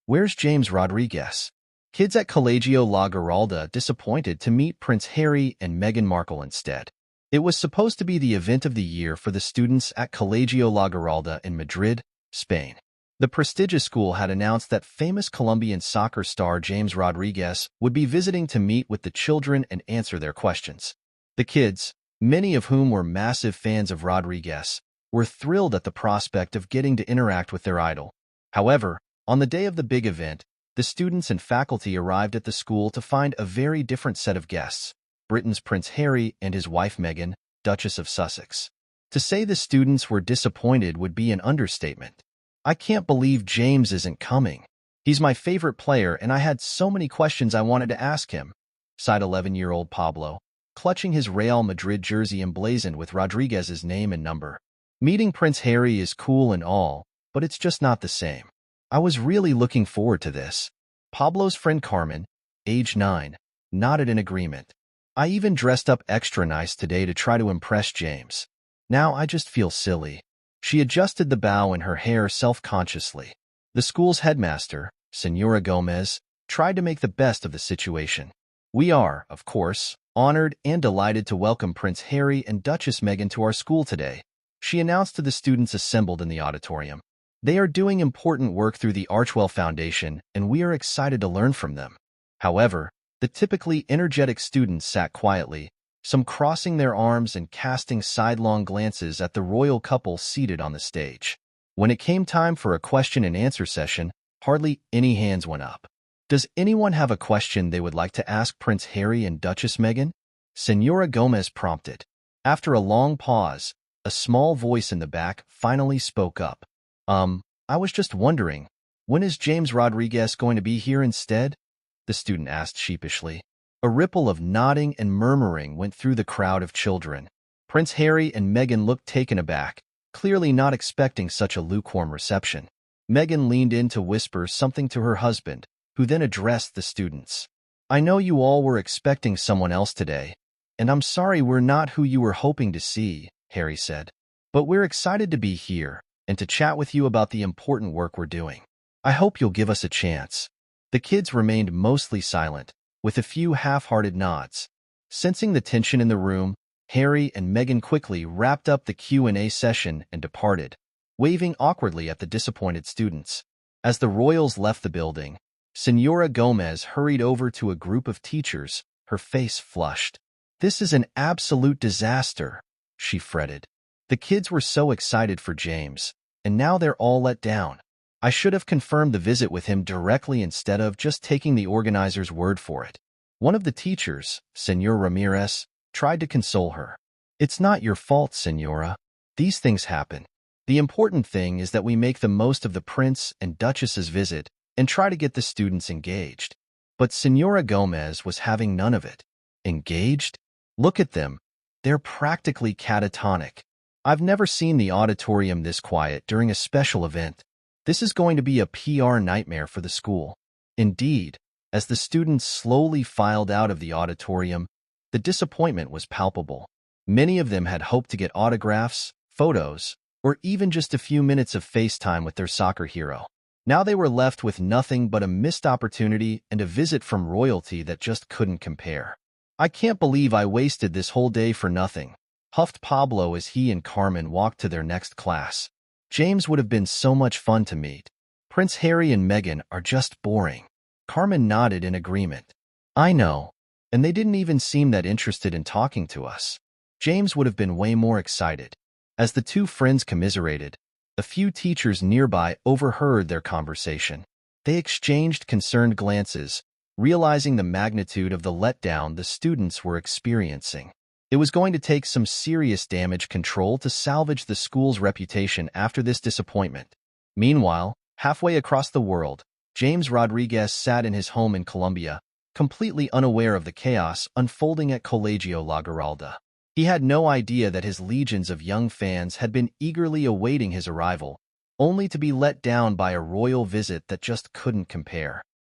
Where's James Rodriguez? Kids at Colegio La Giralda disappointed to meet Prince Harry and Meghan Markle instead. It was supposed to be the event of the year for the students at Colegio La Giralda in Madrid, Spain. The prestigious school had announced that famous Colombian soccer star James Rodriguez would be visiting to meet with the children and answer their questions. The kids, many of whom were massive fans of Rodriguez, were thrilled at the prospect of getting to interact with their idol. However, on the day of the big event, the students and faculty arrived at the school to find a very different set of guests: Britain's Prince Harry and his wife Meghan, Duchess of Sussex. To say the students were disappointed would be an understatement. "I can't believe James isn't coming. He's my favorite player and I had so many questions I wanted to ask him," sighed 11-year-old Pablo, clutching his Real Madrid jersey emblazoned with Rodriguez's name and number. "Meeting Prince Harry is cool and all, but it's just not the same. I was really looking forward to this." Pablo's friend Carmen, age 9, nodded in agreement. "I even dressed up extra nice today to try to impress James. Now I just feel silly." She adjusted the bow in her hair self-consciously. The school's headmaster, Senora Gomez, tried to make the best of the situation. "We are, of course, honored and delighted to welcome Prince Harry and Duchess Meghan to our school today," she announced to the students assembled in the auditorium. "They are doing important work through the Archewell Foundation, and we are excited to learn from them." However, the typically energetic students sat quietly, some crossing their arms and casting sidelong glances at the royal couple seated on the stage. When it came time for a question-and-answer session, hardly any hands went up. "Does anyone have a question they would like to ask Prince Harry and Duchess Meghan?" Senora Gomez prompted. After a long pause, a small voice in the back finally spoke up. I was just wondering, when is James Rodriguez going to be here instead?" the student asked sheepishly. A ripple of nodding and murmuring went through the crowd of children. Prince Harry and Meghan looked taken aback, clearly not expecting such a lukewarm reception. Meghan leaned in to whisper something to her husband, who then addressed the students. "I know you all were expecting someone else today, and I'm sorry we're not who you were hoping to see," Harry said. "But we're excited to be here and to chat with you about the important work we're doing. I hope you'll give us a chance." The kids remained mostly silent, with a few half-hearted nods. Sensing the tension in the room, Harry and Meghan quickly wrapped up the Q&A session and departed, waving awkwardly at the disappointed students. As the royals left the building, Senora Gomez hurried over to a group of teachers, her face flushed. "This is an absolute disaster," she fretted. "The kids were so excited for James, and now they're all let down. I should have confirmed the visit with him directly instead of just taking the organizer's word for it." One of the teachers, Senor Ramirez, tried to console her. "It's not your fault, Senora. These things happen. The important thing is that we make the most of the Prince and Duchess's visit and try to get the students engaged." But Senora Gomez was having none of it. "Engaged? Look at them. They're practically catatonic. I've never seen the auditorium this quiet during a special event. This is going to be a PR nightmare for the school." Indeed, as the students slowly filed out of the auditorium, the disappointment was palpable. Many of them had hoped to get autographs, photos, or even just a few minutes of FaceTime with their soccer hero. Now they were left with nothing but a missed opportunity and a visit from royalty that just couldn't compare. "I can't believe I wasted this whole day for nothing," huffed Pablo as he and Carmen walked to their next class. "James would have been so much fun to meet. Prince Harry and Meghan are just boring." Carmen nodded in agreement. "I know, and they didn't even seem that interested in talking to us. James would have been way more excited." As the two friends commiserated, a few teachers nearby overheard their conversation. They exchanged concerned glances, realizing the magnitude of the letdown the students were experiencing. It was going to take some serious damage control to salvage the school's reputation after this disappointment. Meanwhile, halfway across the world, James Rodriguez sat in his home in Colombia, completely unaware of the chaos unfolding at Colegio La Giralda. He had no idea that his legions of young fans had been eagerly awaiting his arrival, only to be let down by a royal visit that just couldn't compare.